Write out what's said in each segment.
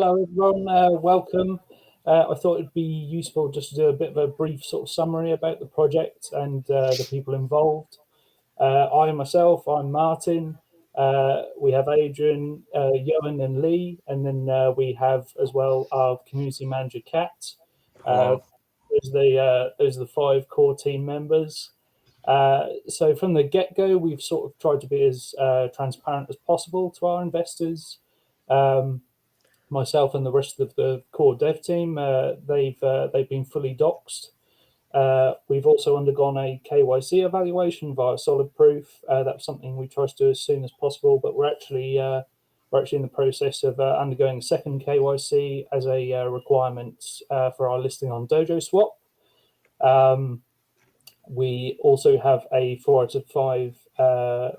hello everyone, welcome. I thought it'd be useful just to do a bit of a brief sort of summary about the project and the people involved. I'm Martin. We have Adrian, Yoan and Lee, and then we have as well our community manager, Kat. Those are the 5 core team members. So from the get-go, we've sort of tried to be as transparent as possible to our investors. Myself and the rest of the core dev team, they've been fully doxed. We've also undergone a KYC evaluation via Solid Proof. That's something we try to do as soon as possible, but we're actually in the process of undergoing a second KYC as a requirement for our listing on DojoSwap. We also have a 4 out of 5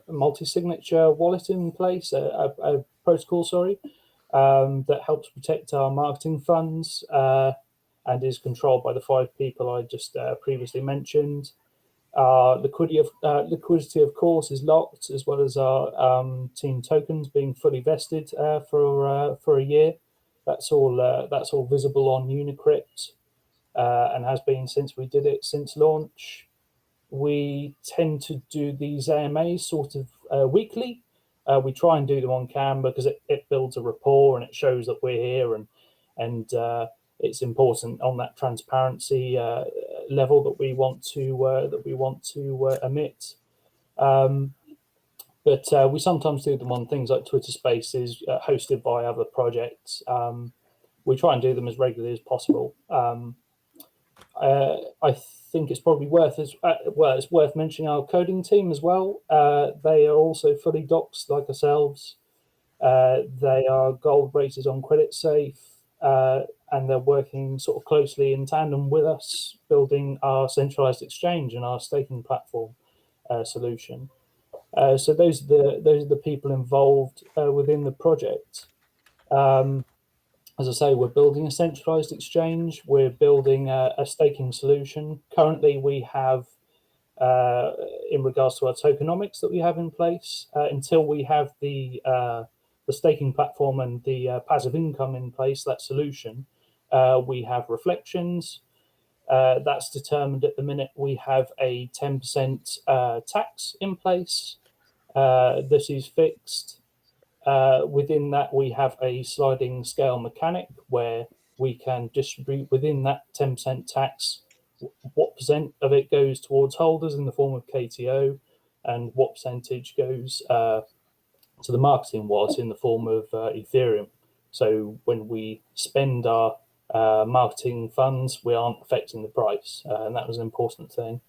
multi-signature wallet in place, a protocol, sorry, that helps protect our marketing funds and is controlled by the 5 people I just previously mentioned. Liquidity, of course, is locked, as well as our team tokens being fully vested for a year. That's all visible on Unicrypt and has been since we did it since launch. We tend to do these AMAs sort of weekly. We try and do them on cam because it builds a rapport and it shows that we're here, and it's important on that transparency level that we want to emit. But we sometimes do them on things like Twitter Spaces hosted by other projects. We try and do them as regularly as possible. I think it's probably it's worth mentioning our coding team as well. They are also fully doxed like ourselves. They are gold rated on CreditSafe, and they're working sort of closely in tandem with us, building our centralized exchange and our staking platform solution. So those are the people involved within the project. As I say, we're building a centralized exchange. We're building a staking solution. Currently, we have, in regards to our tokenomics that we have in place, until we have the staking platform and the passive income in place, that solution, we have reflections. That's determined at the minute. We have a 10% tax in place. This is fixed. Within that, we have a sliding scale mechanic where we can distribute within that 10% tax what percent of it goes towards holders in the form of KTO, and what percentage goes to the marketing wallet in the form of Ethereum. So when we spend our marketing funds, we aren't affecting the price, and that was an important thing.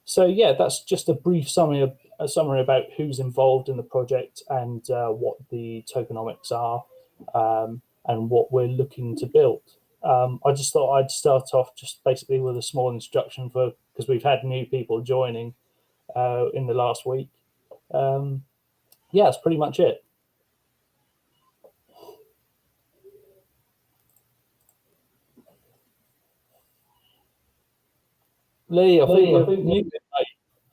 So yeah, that's just a brief summary about who's involved in the project and what the tokenomics are and what we're looking to build. I just thought I'd start off just basically with a small introduction because we've had new people joining in the last week. Yeah, that's pretty much it. Lee, I think you're muted, mate.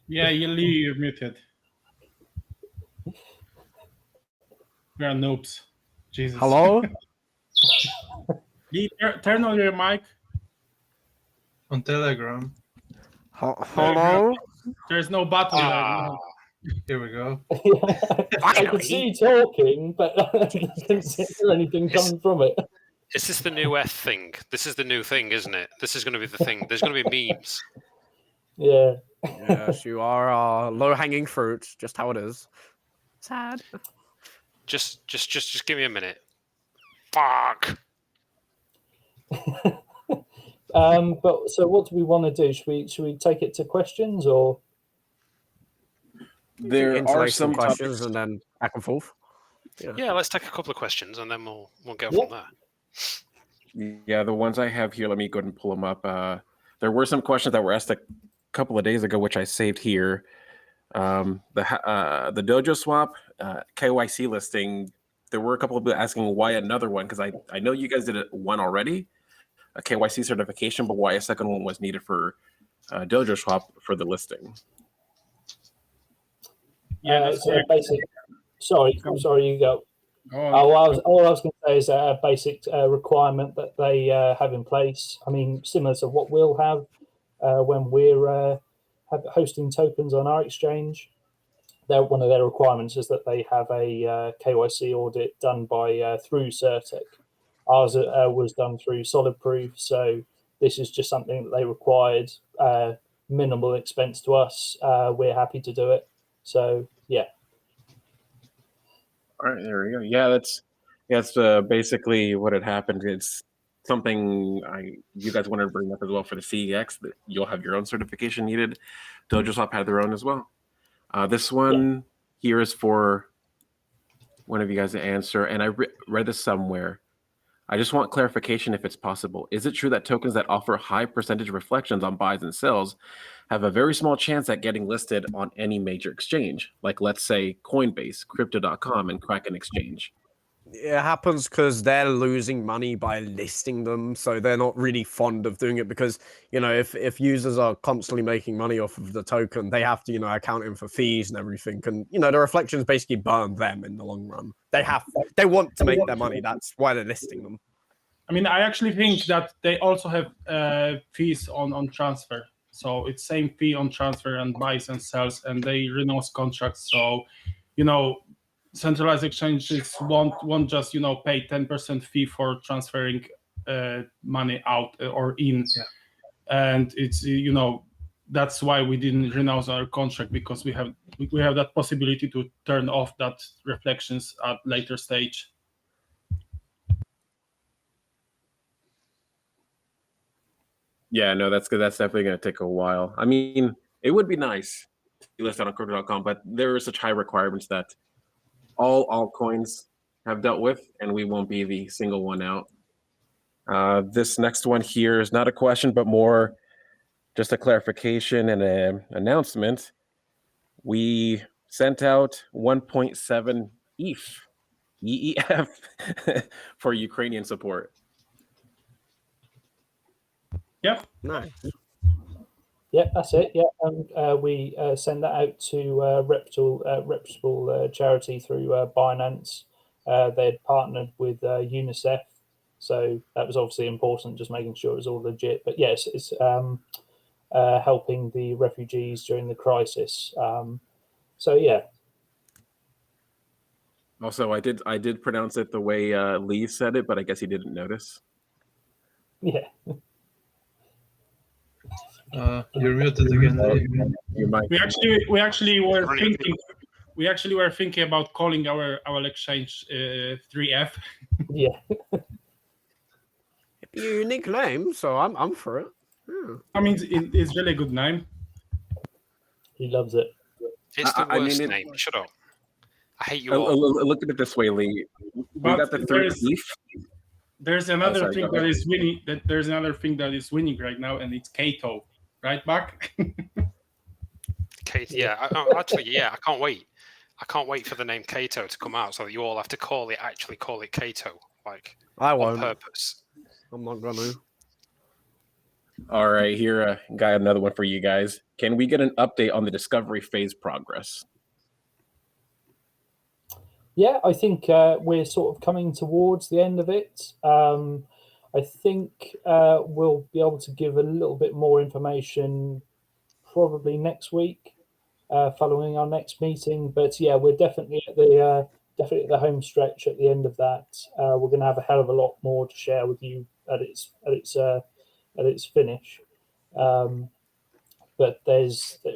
Yeah, Lee, you're muted. We are noobs. Jesus. Hello? Lee, turn on your mic. On Telegram. Hello? There's no button there. Here we go. I could see you talking, but I didn't see anything coming from it. Is this the new F thing? This is the new thing, isn't it? This is going to be the thing. There's going to be memes. Yeah. Yes, you are low-hanging fruit, just how it is. Sad. Just give me a minute. Fuck. But so what do we want to do? Should we take it to questions or? There are some questions and then back and forth. Yeah, let's take a couple of questions and then we'll go from there. Yeah, the ones I have here, let me go ahead and pull them up. There were some questions that were asked a couple of days ago, which I saved here. The DojoSwap KYC listing, there were a couple of people asking why another one, because I know you guys did one already, a KYC certification, but why a second one was needed for DojoSwap for the listing. Yeah, so basically, sorry, you go. All I was going to say is a basic requirement that they have in place. I mean, similar to what we'll have when we're hosting tokens on our exchange. One of their requirements is that they have a KYC audit done by through Certec. Ours was done through Solid Proof, so this is just something that they required. Minimal expense to us. We're happy to do it. So yeah. All right, there we go. Yeah, that's basically what had happened. It's something you guys wanted to bring up as well for the CEX. That you'll have your own certification needed. DojoSwap had their own as well. This one here is for one of you guys to answer, and I read this somewhere. I just want clarification if it's possible. Is it true that tokens that offer high percentage reflections on buys and sells have a very small chance at getting listed on any major exchange, like let's say Coinbase, Crypto.com, and Kraken Exchange? It happens because they're losing money by listing them, so they're not really fond of doing it because, if users are constantly making money off of the token, they have to, account in for fees and everything. And, the reflections basically burn them in the long run. They want to make their money. That's why they're listing them. I mean, I actually think that they also have fees on transfer. So it's same fee on transfer and buys and sells, and they renounce contracts. So, centralized exchanges won't just pay 10% fee for transferring money out or in, and it's that's why we didn't renounce our contract, because we have that possibility to turn off that reflections at later stage. Yeah, no, that's good. That's definitely going to take a while. I mean, it would be nice to be listed on Crypto.com, but there are such high requirements that all altcoins have dealt with, and we won't be the single one out. This next one here is not a question, but more just a clarification and an announcement. We sent out 1.7 EEF for Ukrainian support. Yep. Nice. Yeah, that's it. Yeah, and we send that out to reputable charity through Binance. They'd partnered with UNICEF, so that was obviously important, just making sure it was all legit. But yes, it's helping the refugees during the crisis. So yeah. Also, I did pronounce it the way Lee said it, but I guess he didn't notice. Yeah. You're muted again, Lee. You might. We actually were thinking about calling our exchange 3F. Yeah. Unique name, so I'm for it. Yeah. I mean, it's really a good name. He loves it. It's the I worst mean, name. Shut up. I hate you all. Look at it this way, Lee. We But got the third ETH. There's another sorry, thing go ahead. that is winning. There's another thing that is winning right now, and it's KTO. Right, Buck? Kate, yeah. I can't wait. I can't wait for the name Kato to come out, so that you all have to call it Kato, like I on won't. Oh. purpose. I'm not gonna. All right, here, got another one for you guys. Can we get an update on the discovery phase progress? Yeah, I think we're sort of coming towards the end of it. I think we'll be able to give a little bit more information probably next week, following our next meeting. But yeah, we're definitely at the home stretch at the end of that. We're going to have a hell of a lot more to share with you at its finish. But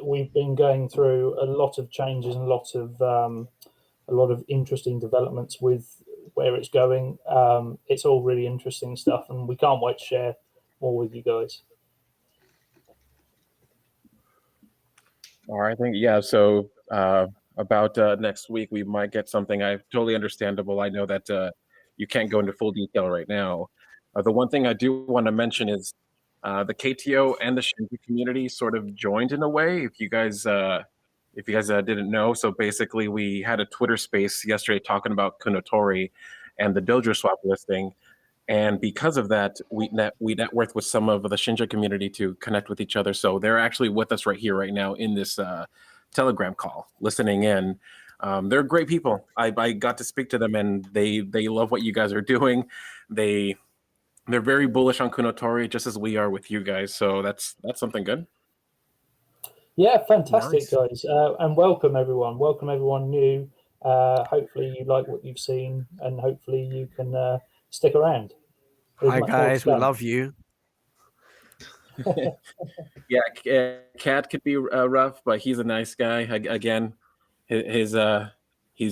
we've been going through a lot of changes and a lot of interesting developments with where it's going. It's all really interesting stuff, and we can't wait to share more with you guys. All right, I think, yeah, so about next week, we might get something. Totally understandable. I know that you can't go into full detail right now. The one thing I do want to mention is the KTO and the Shibnobi community sort of joined in a way. If you guys didn't know, so basically we had a Twitter space yesterday talking about Kounotori and the DojoSwap listing, and because of that, we networked with some of the Shinja community to connect with each other. So they're actually with us right here, right now in this Telegram call, listening in. They're great people. I got to speak to them, and they love what you guys are doing. They're very bullish on Kounotori, just as we are with you guys. So that's something good. Yeah, fantastic, Nice. guys. And welcome everyone. Welcome everyone new. Hopefully you like what you've seen, and hopefully you can stick around. There's Hi much more to guys, we come. love you. Yeah, Cat could be rough, but he's a nice guy. Again, he's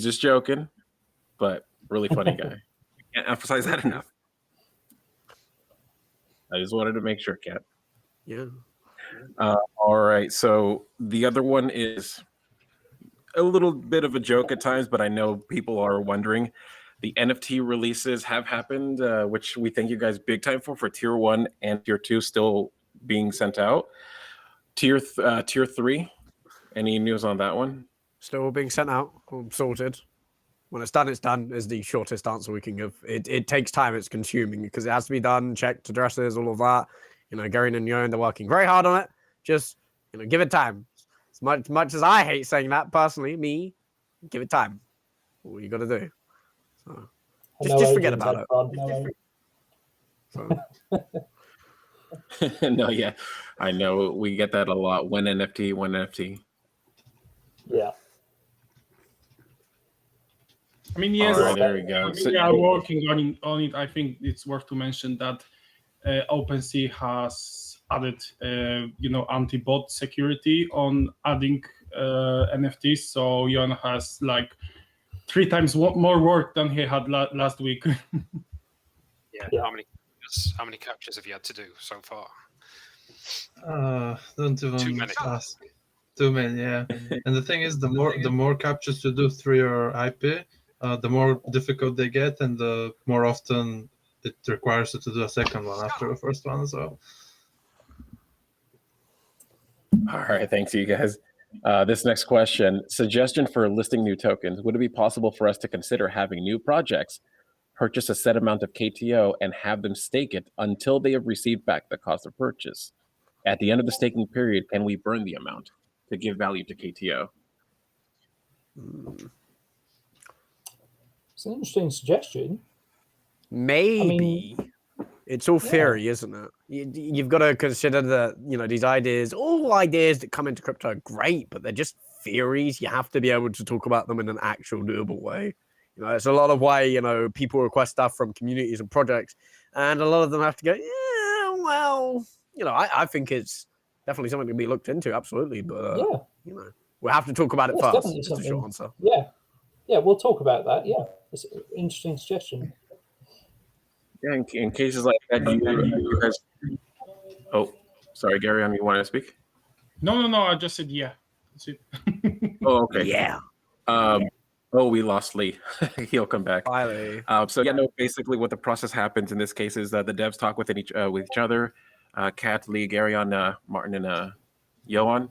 just joking, but really funny guy. Can't emphasize that enough. I just wanted to make sure, Cat. Yeah. All right, so the other one is a little bit of a joke at times, but I know people are wondering. The NFT releases have happened, which we thank you guys big time for Tier 1 and Tier 2 still being sent out. Tier 3, any news on that one? Still being sent out, all sorted. When it's done, is the shortest answer we can give. It takes time, it's consuming because it has to be done, checked, addresses, all of that. You know, Gary and Yoan, they're working very hard on it. Just, you know, give it time. As much as I hate saying that personally, give it time. All you got to do. So, just forget about it. So. No, yeah, I know we get that a lot. One NFT. Yeah. I mean, yes, All right, there we go. we are working on it. I think it's worth to mention that OpenSea has added, anti-bot security on adding NFTs. So Yoan has like 3 times more work than he had last week. Yeah. How many captures have you had to do so far? Don't even Too many. ask. Too many, yeah. And the thing is, the more captures you do through your IP, the more difficult they get, and the more often it requires you to do a second one after the first one. So. All right, thanks you guys. This next question, suggestion for listing new tokens. Would it be possible for us to consider having new projects purchase a set amount of KTO and have them stake it until they have received back the cost of purchase? At the end of the staking period, can we burn the amount to give value to KTO? It's an interesting suggestion. Maybe. It's all theory, isn't it? You've got to consider that, these ideas, all ideas that come into crypto are great, but they're just theories. You have to be able to talk about them in an actual doable way. It's a lot of why, people request stuff from communities and projects, and a lot of them have to go, yeah, well, I think it's definitely something to be looked into, absolutely. But, we'll have to talk about it first. It's the short answer. Yeah, we'll talk about that. Yeah, it's an interesting suggestion. Yeah, in cases like that, you guys. Oh, sorry, Gary, you want to speak? No. I just said yeah. That's it. Oh, okay. Yeah. We lost Lee. He'll come back. Bye, Lee. Basically, what the process happens in this case is that the devs talk with each other. Kat, Lee, Gary, Martin, and Yoan.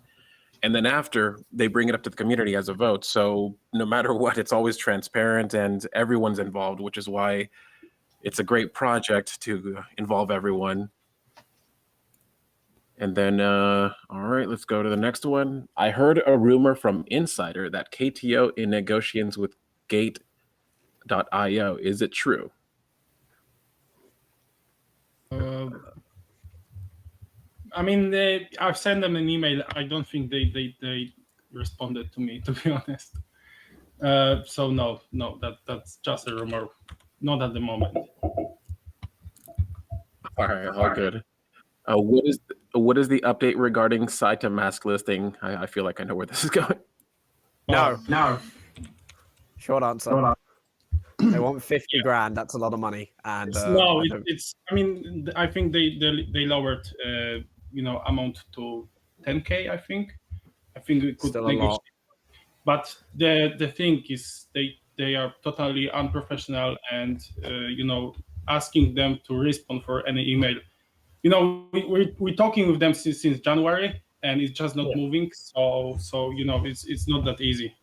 And then after, they bring it up to the community as a vote. So no matter what, it's always transparent and everyone's involved, which is why it's a great project to involve everyone. And then, all right, let's go to the next one. I heard a rumor from Insider that KTO in negotiations with Gate.io. Is it true? I've sent them an email. I don't think they responded to me, to be honest. So no, that's just a rumor. Not at the moment. All right, all good. What is the update regarding SaitaMask listing? I feel like I know where this is going. No. Short answer. They want 50 grand. That's a lot of money. And I think they lowered amount to 10K. I think we could Still negotiate. But the thing is they are totally unprofessional, and asking them to respond for any email. We're talking with them since January, and it's just not moving. So it's not that easy.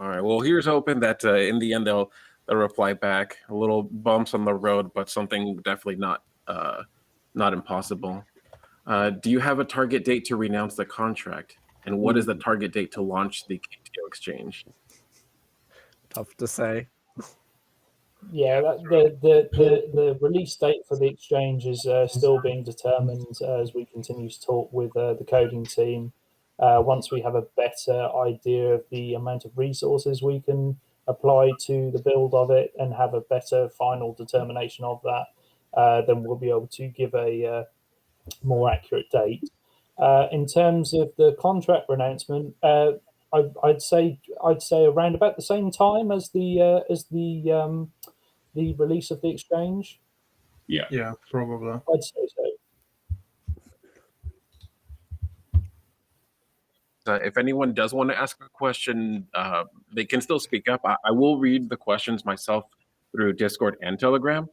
All right. Well, here's hoping that in the end they'll reply back. A little bumps on the road, but something definitely not impossible. Do you have a target date to renounce the contract? And what is the target date to launch the KTO exchange? Tough to say. Yeah, the release date for the exchange is still being determined as we continue to talk with the coding team. Once we have a better idea of the amount of resources we can apply to the build of it and have a better final determination of that, then we'll be able to give a more accurate date. In terms of the contract renouncement, I'd say around about the same time as the release of the exchange. Yeah, probably. I'd say so. If anyone does want to ask a question, they can still speak up. I will read the questions myself through Discord and Telegram.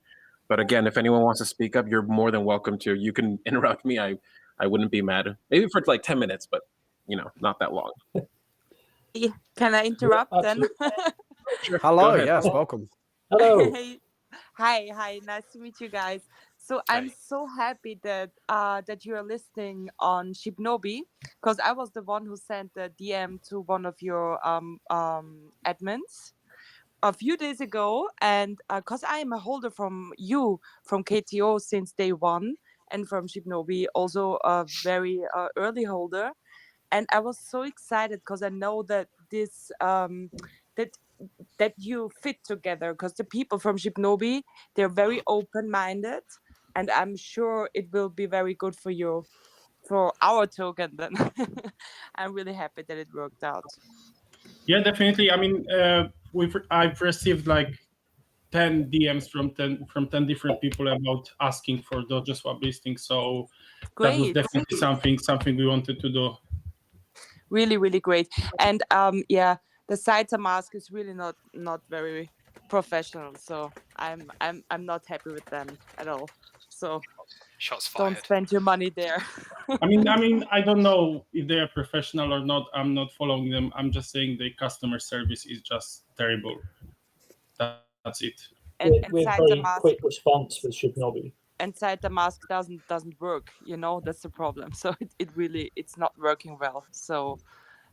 But again, if anyone wants to speak up, you're more than welcome to. You can interrupt me. I wouldn't be mad. Maybe for like 10 minutes, but not that long. Can I interrupt then? Sure. Hello, Go ahead. yes, welcome. Hello. Hi, nice to meet you guys. So I'm so happy that that you are listening on Shibnobi, because I was the one who sent the DM to one of your admins a few days ago, and because I am a holder from KTO since day one, and from Shibnobi also a very early holder, and I was so excited because I know that this that you fit together, because the people from Shibnobi, they're very open-minded, and I'm sure it will be very good for you, for our token then. I'm really happy that it worked out. Yeah, definitely. I mean, I've received like 10 DMs from 10 different people about asking for DojoSwap listing. So that was Great. definitely something we wanted to do. Really, really great. And yeah, the SaitaMask is really not very professional, so I'm not happy with them at all. So Shots fired. don't spend your money there. I mean, I don't know if they are professional or not. I'm not following them. I'm just saying the customer service is just terrible. That's it. We have very SaitaMask, quick response with Shibnobi. and SaitaMask doesn't work. That's the problem. So it's not working well. So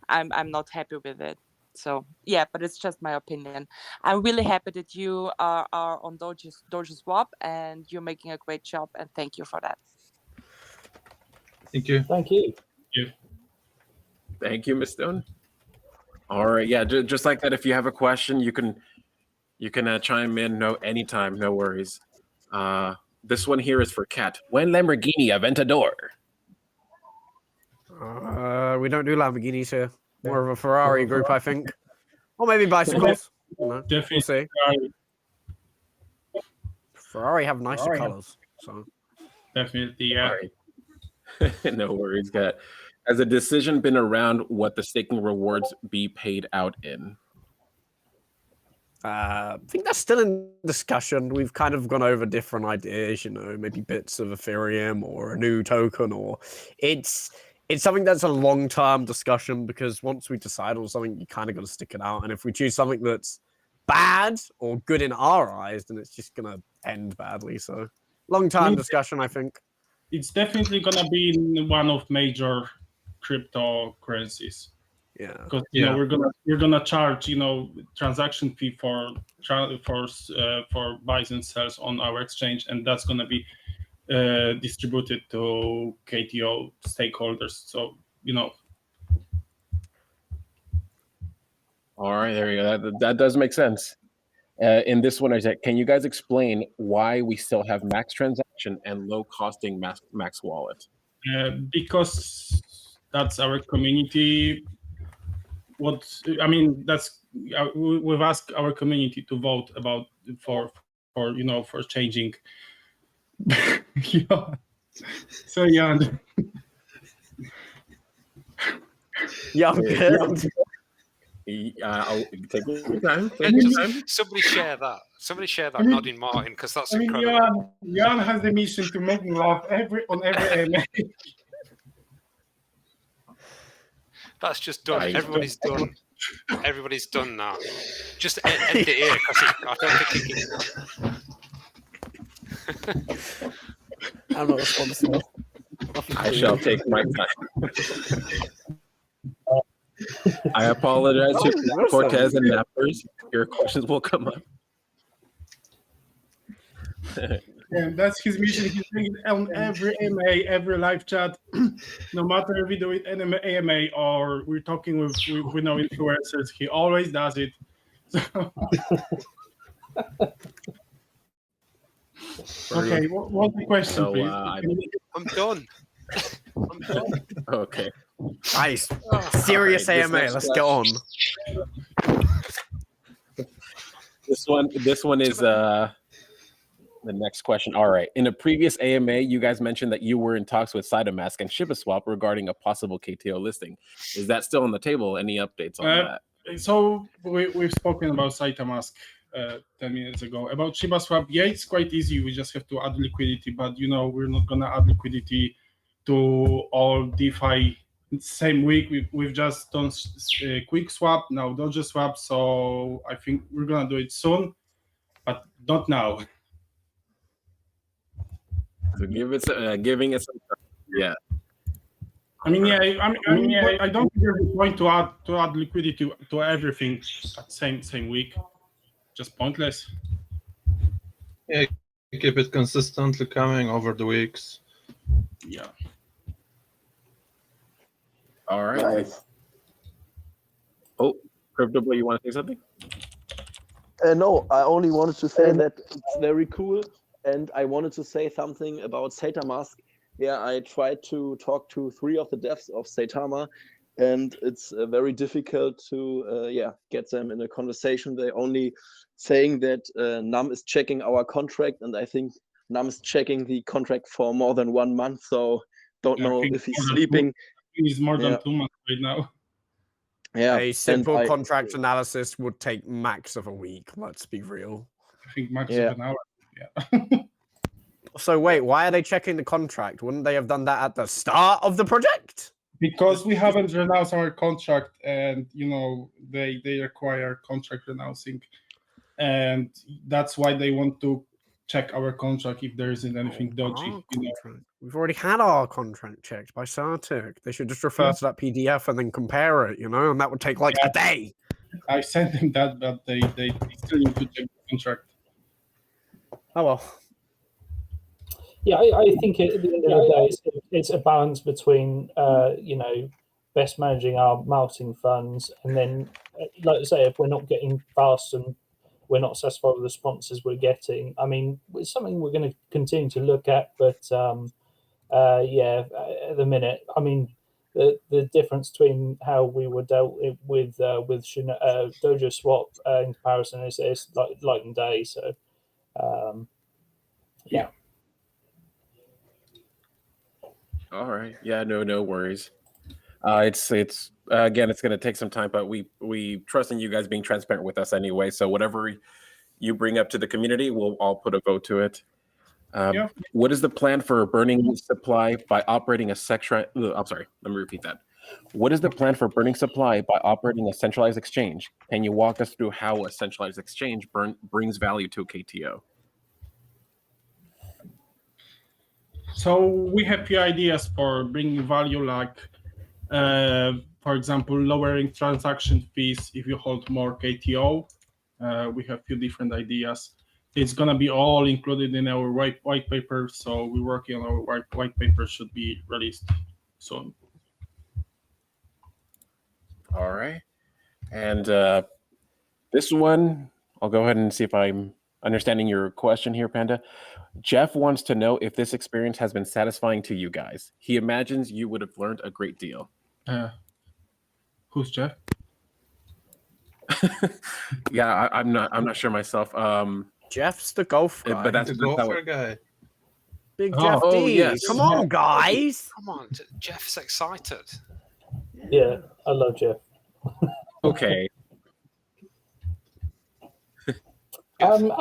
I'm not happy with it. So yeah, but it's just my opinion. I'm really happy that you are on DojoSwap, and you're making a great job, and thank you for that. Thank you. Thank you. Thank you, Ms. Stone. All right, yeah, just like that. If you have a question, you can chime in anytime, no worries. This one here is for Kat. When Lamborghini Aventador? We don't do Lamborghinis here. More of a Ferrari group, I think. Or maybe bicycles. Definitely. We'll see. Ferrari have nicer colors. So Definitely, yeah. All right. No worries, Kat. Has a decision been around what the staking rewards be paid out in? I think that's still in discussion. We've kind of gone over different ideas, maybe bits of Ethereum or a new token, or it's something that's a long-term discussion, because once we decide on something, you kind of got to stick it out. And if we choose something that's bad or good in our eyes, then it's just going to end badly. So long-term discussion, I think. It's definitely gonna be in one of major cryptocurrencies. Yeah, because we're gonna charge transaction fee for buys and sells on our exchange, and that's gonna be distributed to KTO stakeholders. So All right, there you go. That does make sense. In this one, I said, can you guys explain why we still have max transaction and low costing max wallet? Because that's our community. That's we've asked our community to vote about for changing. So Yoan. I'll take your time. Somebody share that. Nodding Martin, because that's incredible. Yoan has the mission to make me laugh on every AMA. That's just done. Everybody's done. Everybody's done now. Just end it here, because I don't think you can. I'm not responsible. I shall take my time. I apologize to listen. Cortez and Nappers. Your questions will come up. And that's his mission. He's doing it on every AMA, every live chat, no matter if we do it in an AMA or we're talking with no influencers. He always does it. So. Okay, what's the question, So, please? I'm done. I'm done. Okay. Nice. Serious All right, AMA. Let's get on. This one is the next question. All right. In a previous AMA, you guys mentioned that you were in talks with SaitaMask and ShibaSwap regarding a possible KTO listing. Is that still on the table? Any updates on that? So we've spoken about SaitaMask 10 minutes ago. About ShibaSwap, yeah, it's quite easy. We just have to add liquidity, but we're not gonna add liquidity to all DeFi same week. We've just done quick swap, now DojoSwap. So I think we're gonna do it soon, but not now. So giving it some time. Yeah. I mean, I don't think there's a point to add liquidity to everything at same week. Just pointless. Yeah, keep it consistently coming over the weeks. Yeah. All right. Nice. Oh, CryptoBoy, you want to say something? No, I only wanted to say that it's very cool, and I wanted to say something about SaitaMask. Yeah, I tried to talk to 3 of the devs of Saitama, and it's very difficult to get them in a conversation. They're only saying that Num is checking our contract, and I think Num is checking the contract for more than 1 month, so don't know if he's sleeping. He's more than 2 months right now. Yeah, A simple contract analysis would take max of a week. Let's be real. I think max of an hour. Yeah. So wait, why are they checking the contract? Wouldn't they have done that at the start of the project? Because we haven't renounced our contract, and they require contract renouncing, and that's why they want to check our contract if there isn't anything dodgy. We've already had our contract checked by Sartic. They should just refer to that PDF and then compare it, and that would take like a day. I sent them that, but they still need to check the contract. Oh well. Yeah, I think at the end of the day, it's a balance between, best managing our marketing funds, and then, like I say, if we're not getting fast and we're not satisfied with the sponsors we're getting, I mean, it's something we're going to continue to look at. But at the minute, I mean, the difference between how we were dealt with DojoSwap in comparison is like light and day. So, yeah. All right. Yeah, no worries. It's again, it's going to take some time, but we trust in you guys being transparent with us anyway. So whatever you bring up to the community, we'll all put a vote to it. What is the plan for burning supply by operating a let me repeat that. What is the plan for burning supply by operating a centralized exchange? Can you walk us through how a centralized exchange brings value to KTO? So we have few ideas for bringing value, like, for example, lowering transaction fees if you hold more KTO. We have few different ideas. It's gonna be all included in our white paper. So we're working on our white paper, should be released soon. All right. And this one, I'll go ahead and see if I'm understanding your question here, Panda. Jeff wants to know if this experience has been satisfying to you guys. He imagines you would have learned a great deal. Who's Jeff? Yeah, I'm not sure myself. Jeff's the golf guy. But that's The golfer guy. Big Jeff D. Yes. Come on, guys. Come on, Jeff's excited. Yeah, I love Jeff. Okay. And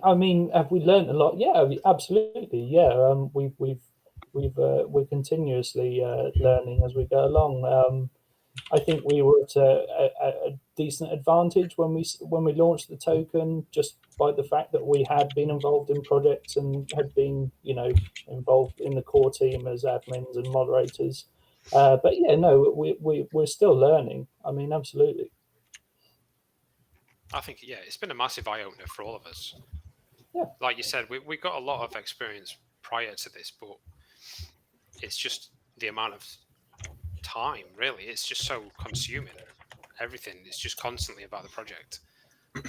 I mean, have we learned a lot? Yeah, absolutely. Yeah, we're continuously learning as we go along. I think we were at a decent advantage when we launched the token, just by the fact that we had been involved in projects and had been, involved in the core team as admins and moderators. But yeah, no, we're still learning. I mean, absolutely. I think, yeah, it's been a massive eye-opener for all of us. Yeah. Like you said, we got a lot of experience prior to this, but it's just the amount of time, really. It's just so consuming. Everything is just constantly about the project.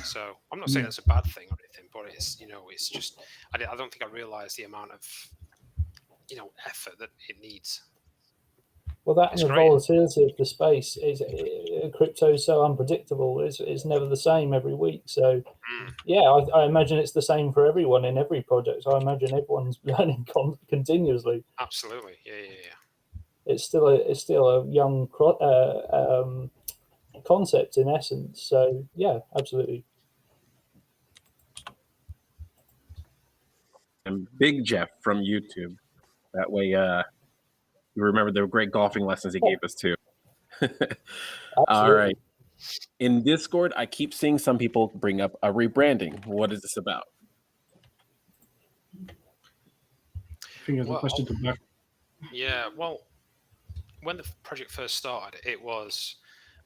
So I'm not saying that's a bad thing or anything, but it's, it's just, I don't think I realised the amount of, effort that it needs. Well, that It's and the great. volatility of the space is crypto is so unpredictable. It's never the same every week. So, yeah, I imagine it's the same for everyone in every project. I imagine everyone's learning continuously. Absolutely, yeah. It's still a young concept in essence. So, yeah, absolutely. And Big Jeff from YouTube. That way, you remember the great golfing lessons he gave us too. All right. In Discord, I keep seeing some people bring up a rebranding. What is this about? I think it's a question to back. Yeah, well, when the project first started, it was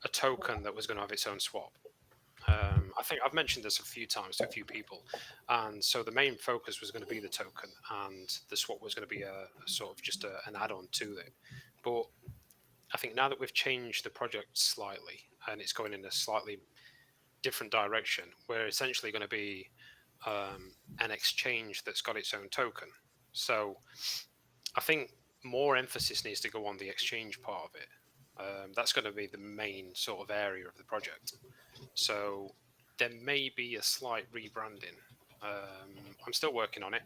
a token that was going to have its own swap. I think I've mentioned this a few times to a few people, and so the main focus was going to be the token, and the swap was going to be a sort of just an add-on to it. But I think now that we've changed the project slightly, and it's going in a slightly different direction, we're essentially going to be an exchange that's got its own token. So I think more emphasis needs to go on the exchange part of it. That's going to be the main sort of area of the project. So there may be a slight rebranding. I'm still working on it,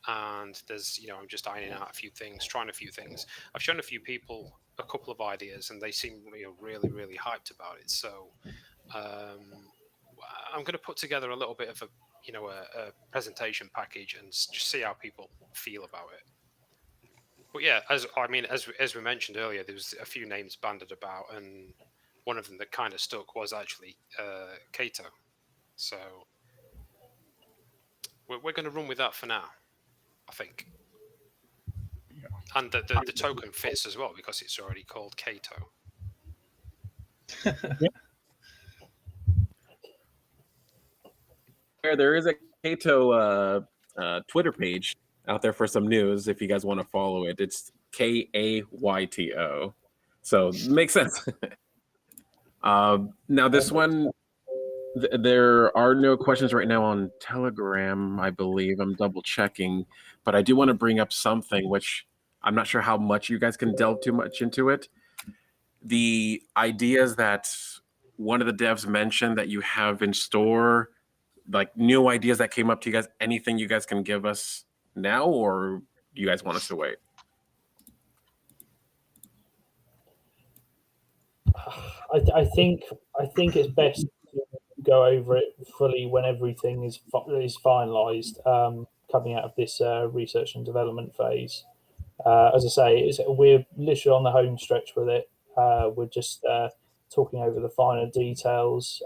and there's, I'm just ironing out a few things, trying a few things. I've shown a few people a couple of ideas, and they seem really, really hyped about it. So I'm going to put together a little bit of a presentation package and just see how people feel about it. But yeah, as we mentioned earlier, there was a few names bandied about, and one of them that kind of stuck was actually KTO. So we're going to run with that for now, I think. Yeah. And the token fits as well because it's already called KTO. There is a KTO Twitter page out there for some news if you guys want to follow it. It's KAYTO. So makes sense. Now this one, there are no questions right now on Telegram, I believe. I'm double checking, but I do want to bring up something which I'm not sure how much you guys can delve too much into it. The ideas that one of the devs mentioned that you have in store, like new ideas that came up to you guys, anything you guys can give us now, or do you guys want us to wait? I think it's best to go over it fully when everything is finalised, coming out of this research and development phase. As I say, we're literally on the home stretch with it. We're just talking over the finer details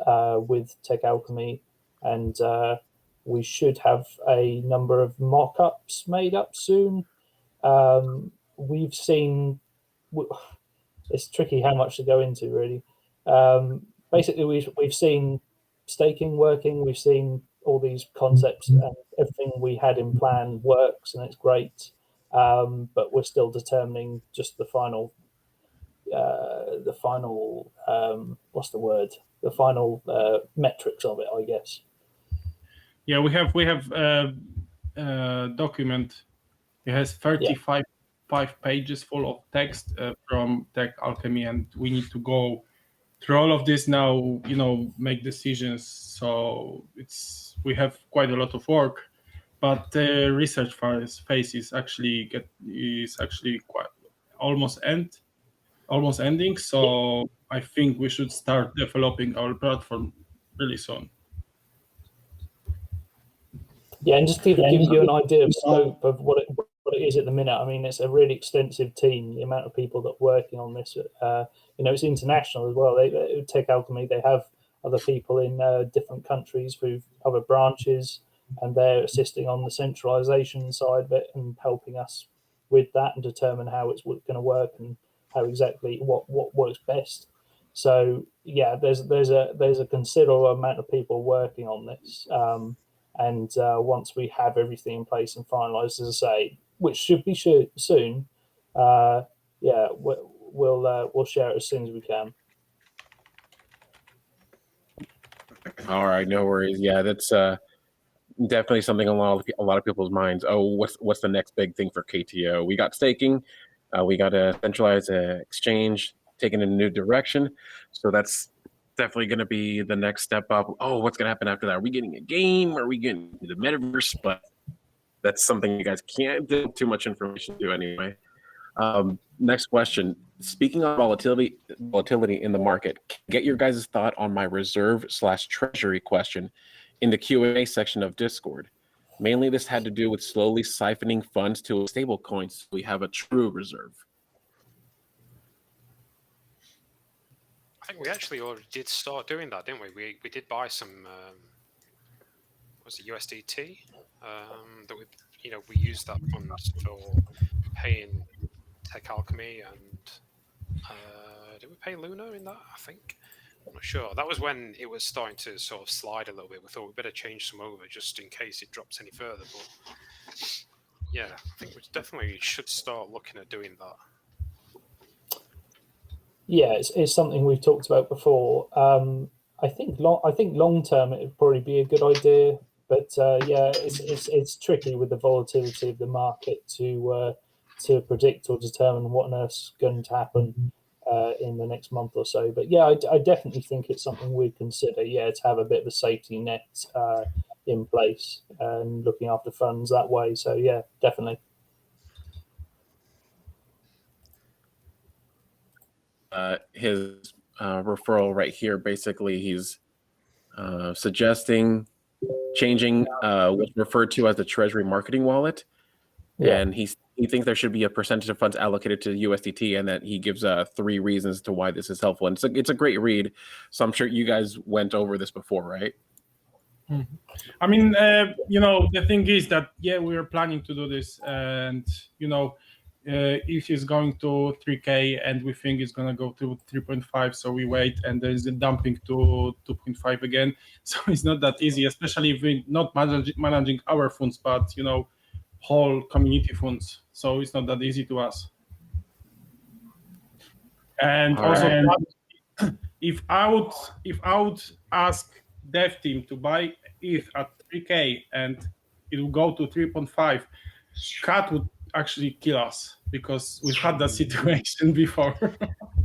with Tech Alchemy, and we should have a number of mock-ups made up soon. We've seen... It's tricky how much to go into, really. Basically, we've seen staking working. We've seen all these concepts, and everything we had in plan works, and it's great. But we're still determining just the final what's the word? The final metrics of it, I guess. Yeah, we have a document. It has 35 pages full of text from Tech Alchemy, and we need to go through all of this now. Make decisions. So we have quite a lot of work, but the research phase is actually quite almost ending. So I think we should start developing our platform really soon. Yeah, and just to give you an idea of scope of what it is at the minute. I mean, it's a really extensive team. The amount of people that are working on this, it's international as well. Tech Alchemy, they have other people in different countries who've other branches, and they're assisting on the centralization side of it and helping us with that and determine how it's going to work and how exactly what works best. So yeah, there's a considerable amount of people working on this, and once we have everything in place and finalised, as I say, which should be soon, yeah, we'll share it as soon as we can. All right, no worries. Yeah, that's definitely something on a lot of people's minds. Oh, what's the next big thing for KTO? We got staking, we got a centralized exchange taking in a new direction. So that's definitely going to be the next step up. Oh, what's going to happen after that? Are we getting a game? Are we getting the metaverse? But that's something you guys can't give too much information to anyway. Next question. Speaking of volatility in the market, get your guys' thought on my reserve/treasury question in the Q&A section of Discord. Mainly this had to do with slowly siphoning funds to a stable coin so we have a true reserve. I think we actually already did start doing that, didn't we? We did buy some was it USDT that we used that fund for paying Tech Alchemy and did we pay Luna in that? I think. I'm not sure. That was when it was starting to sort of slide a little bit. We thought we'd better change some over just in case it drops any further. But yeah, I think we definitely should start looking at doing that. Yeah, it's something we've talked about before. I think long term it would probably be a good idea, but yeah, it's tricky with the volatility of the market to predict or determine what on earth's going to happen in the next month or so. But yeah, I definitely think it's something we'd consider. Yeah, to have a bit of a safety net in place and looking after funds that way. So yeah, definitely. His referral right here, basically, he's suggesting changing what's referred to as the Treasury Marketing Wallet. Yeah. And he thinks there should be a percentage of funds allocated to USDT, and that he gives 3 reasons to why this is helpful. And it's a great read. So I'm sure you guys went over this before, right? Mm-hmm. I mean, the thing is that, yeah, we are planning to do this. And, if it's going to 3K and we think it's going to go to 3.5, so we wait, and there's a dumping to 2.5 again. So it's not that easy, especially if we're not managing our funds, but, whole community funds. So it's not that easy to us. And also, if I would ask dev team to buy ETH at 3K and it will go to 3.5, Cat would actually kill us, because we've had that situation before.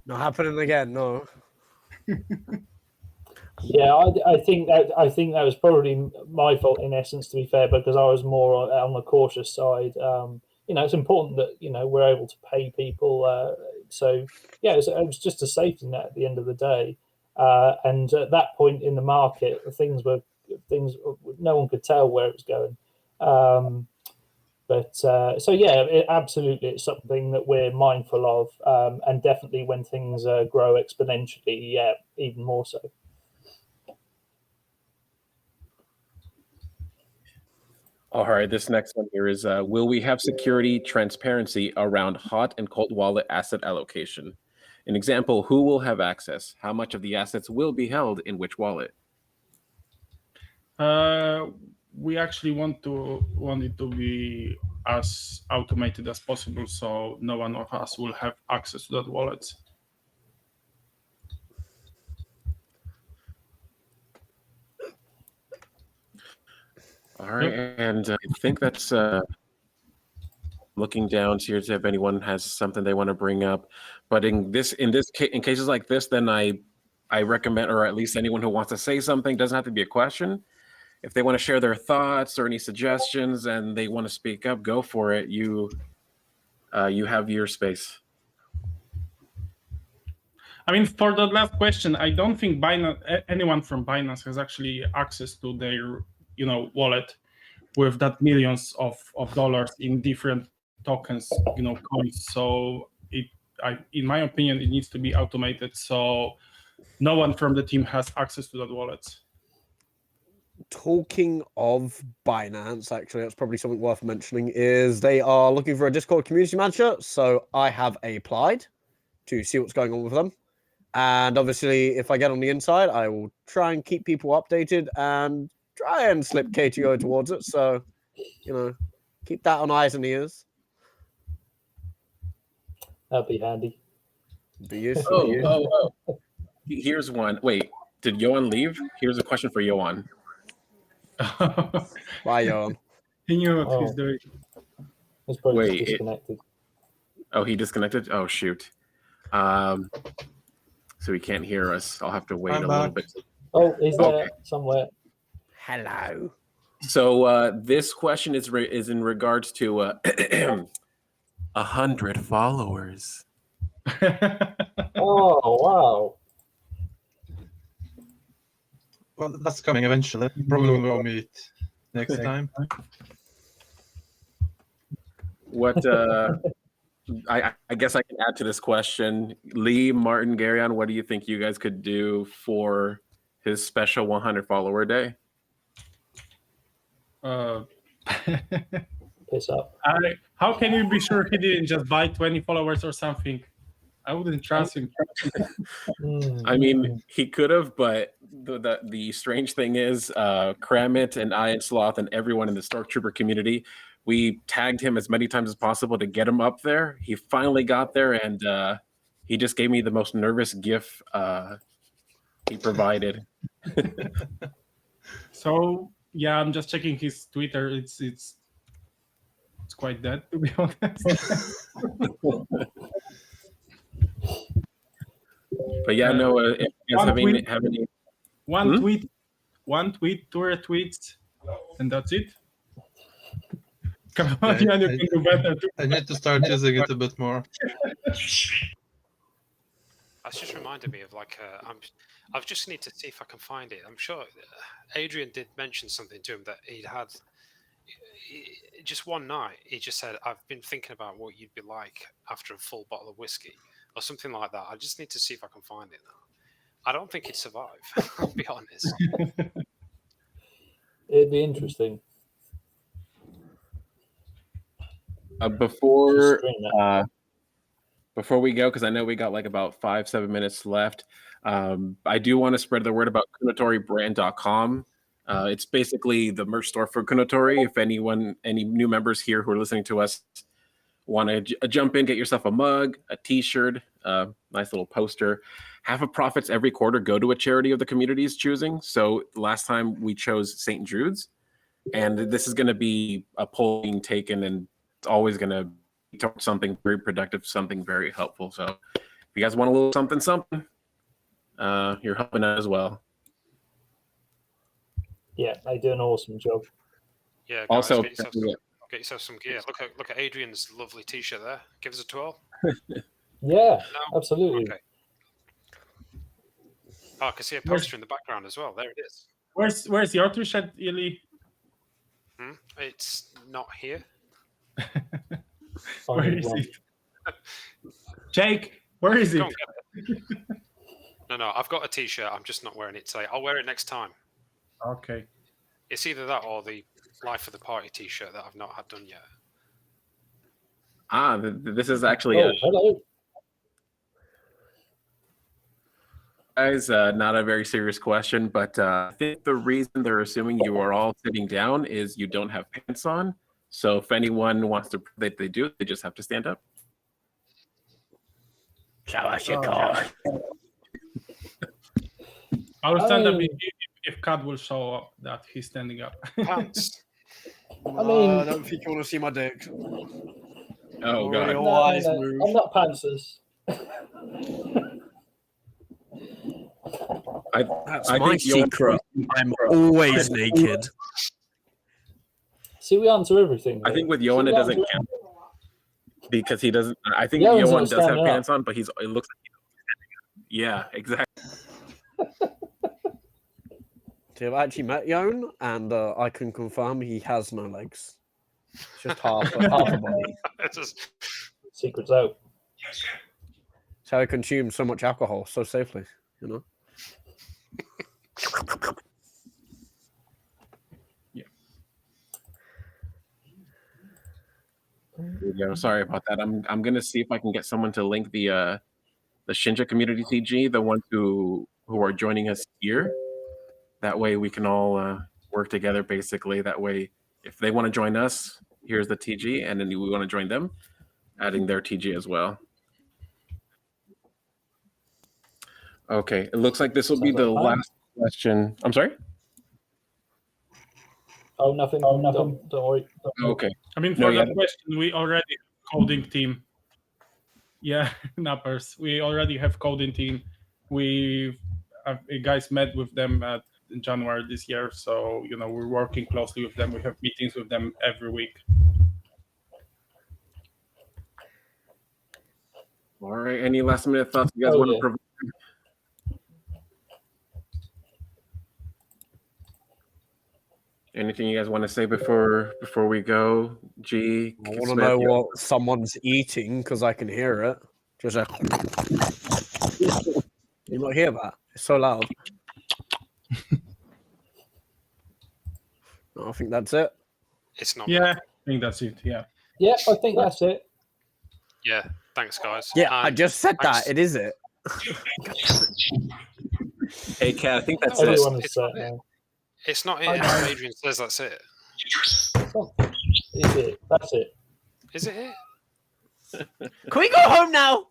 Not happening again, no. Yeah, I think that was probably my fault in essence, to be fair, because I was more on the cautious side. It's important that we're able to pay people. So yeah, it was just a safety net at the end of the day. And at that point in the market, things no one could tell where it was going. But so yeah, absolutely, it's something that we're mindful of, and definitely when things grow exponentially, yeah, even more so. All right, this next one here is, will we have security transparency around hot and cold wallet asset allocation? An example, who will have access? How much of the assets will be held in which wallet? We actually want it to be as automated as possible, so no one of us will have access to that wallet. All right, and I think that's looking down to here to see if anyone has something they want to bring up. But in cases like this, then I recommend, or at least anyone who wants to say something, doesn't have to be a question. If they want to share their thoughts or any suggestions and they want to speak up, go for it. You have your space. I mean, for the last question, I don't think anyone from Binance has actually access to their wallet with that millions of dollars in different tokens, coins. So in my opinion, it needs to be automated. So no one from the team has access to that wallet. Talking of Binance, actually, that's probably something worth mentioning, is they are looking for a Discord community manager. So I have applied to see what's going on with them. And obviously, if I get on the inside, I will try and keep people updated and try and slip KTO towards it. So, keep that on eyes and ears. That'd be handy. Be useful. Oh. Here's one. Wait, did Yoan leave? Here's a question for Yoan. Bye, Yoan. He knew what he's doing. He's probably Wait, disconnected. Oh, he disconnected? Oh, shoot. So he can't hear us. I'll have to wait a little bit. Oh, he's there somewhere. Hello. So this question is in regards to 100 followers. Oh, wow. Well, that's coming eventually. Probably we'll meet next time. What I guess I can add to this question. Lee, Martin, Garyon, what do you think you guys could do for his special 100 follower day? Piss up. How can you be sure he didn't just buy 20 followers or something? I wouldn't trust him. I mean, he could have, but the strange thing is, Kramit and I and Sloth and everyone in the Storktrooper community, we tagged him as many times as possible to get him up there. He finally got there, and he just gave me the most nervous GIF he provided. So yeah, I'm just checking his Twitter. It's quite dead, to be honest. But yeah, no. If you guys have any one tweet, 2 retweets, and that's it. Come on, Yeah, you can do better too. I need to start using it a bit more. That's just reminded me of I just need to see if I can find it. I'm sure Adrian did mention something to him that he'd had just one night. He just said, "I've been thinking about what you'd be like after a full bottle of whiskey," or something like that. I just need to see if I can find it now. I don't think he'd survive. I'll be honest. It'd be interesting. Before we go, because I know we got like about 5-7 minutes left, I do want to spread the word about KounotoriBrand.com. It's basically the merch store for Kounotori. If any new members here who are listening to us want to jump in, get yourself a mug, a t-shirt, nice little poster. Half of profits every quarter go to a charity of the community's choosing. So last time we chose St. Jude's, and this is going to be a poll being taken, and it's always going to be something very productive, something very helpful. So if you guys want a little something, you're helping out as well. Yeah, they do an awesome job. Yeah. Guys, Also, get yourself some gear. Look at Adrian's lovely T-shirt there. Give us a twirl. Yeah, No? absolutely. Okay. Oh, I can see a poster in the background as well. There it is. Where's your T-shirt, Eli? It's not here. Where is it? Jake, where is it? Go and get it. No, I've got a T-shirt. I'm just not wearing it today. I'll wear it next time. Okay. It's either that or the Life of the Party T-shirt that I've not had done yet. This is actually hello. Guys, not a very serious question, but I think the reason they're assuming you are all sitting down is you don't have pants on. So if anyone wants to, they do, they just have to stand up. Show us your card. I will stand up if Kat will show up that he's standing up. Pants. I mean, I don't think you want to see my dick. Oh, God. No, I'm not pantsers. That's I my think Yoan- secret. I'm always naked. See, we answer everything. I think with Yoan it doesn't count because he doesn't. I think Yoan's Yoan not does have standing pants on, but it looks like he's yeah, exactly. So I've actually met Yoan, and I can confirm he has no legs. It's just half a body. It's just... Secrets out. So he consumes so much alcohol so safely, you know. Yeah. Yeah, sorry about that. I'm gonna see if I can get someone to link the Shinja community TG, the ones who are joining us here. That way we can all work together. Basically, that way if they want to join us, here's the TG, and then we want to join them, adding their TG as well. Okay, it looks like this will be the last question. I'm sorry? Oh, nothing. Oh, nothing. Don't worry. Okay. I mean, for that question, we already have coding team. Yeah, nappers. We already have coding team. We guys met with them in January this year, so we're working closely with them. We have meetings with them every week. All right. Any last minute thoughts you guys want to provide? Anything you guys want to say before we go? G. I want to know what someone's eating because I can hear it. Just like, you not hear that? It's so loud. I think that's it. It's not. Yeah, I think that's it. Yeah. Yeah, I think that's it. Yeah. Thanks, guys. Yeah, I just said that. It is it. Hey, Kat, I think that's Everyone it. is set now. It's not it. Adrian says that's it. Is it? That's it. Is it it? Can we go home now?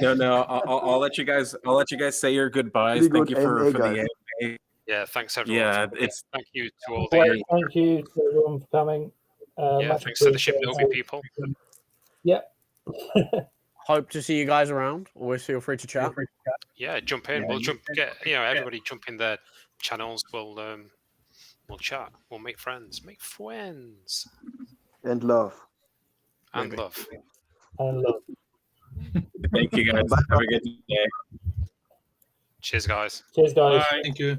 No. I'll let you guys. I'll let you guys say your goodbyes. Thank you for the AMA. Yeah, thanks everyone. Yeah, thank you to all Great, thank you to everyone for coming. yeah, thanks to the Shibnobi people. Yeah. Hope to see you guys around. Always feel free to chat. Yeah, jump in. We'll everybody jump in their channels. We'll chat. We'll make friends. And love. And love. And love. Thank you guys. Have a good day. Cheers, guys. Cheers, guys. Bye. Thank you.